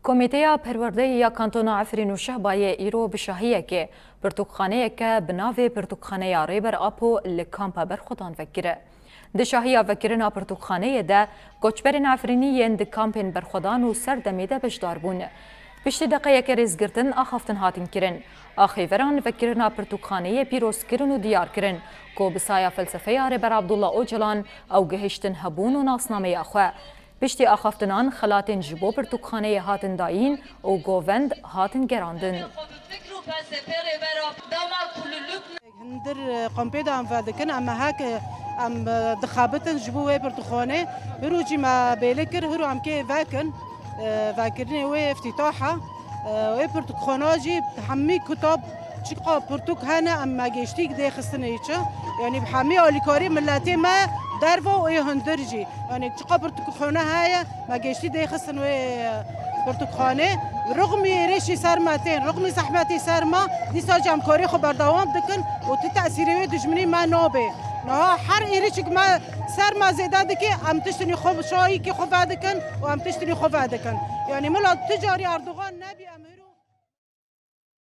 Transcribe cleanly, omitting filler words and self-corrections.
کمیته پرورده کانتون عفرین و شهبای ایرو بشاهیه که پرتوکخانه که بناوی پرتوکخانه ریبر آپو لکامپا برخودان وکره. دشاهی وکرنا پرتوکخانه ده گوچبرین عفرینی اند کامپین برخودان و سردمیده بجدار بون. پشت دقیقه که ریزگرتن آخافتن هاتین کرن. آخیوران وکرنا پرتوکخانه پیروز کرن و دیار کرن. کو بسایا فلسفه ریبر عبدالله اوجلان او گهشتن هبون و ناسنامه آخواه. پشتی آخافتنان خلاتن جبو پرتوکخانه هاتن داین و گووند هاتن گراندن. هندر قمبيدا ام فادكن اما هاك ام دخابتن جبوه برتخانه بروجي ما بيلكر هرو ام كي فاكرني وي افتتاحها وي برتخاناجي بحمي كتاب شقا برتوك هنا اما جيشتيك دي خصنيچه يعني بحمي اوليكاري ملاتي ما درفو وي هندرجي يعني شقا برتخانه هاي ما جيشتي دي خصن وي برتقانه رغم ريشي سرمتين رغم زحمتي سرما دي ساجم كوري خبر دوام دكن وتتاثيري دجمني ما نوبه نها حر ايريشك ما سرما زياده دكي ام تشتني خوب شاي كي خوب دكن وام تشتني خوب دكن يعني ملا تجاري اردوغان نبي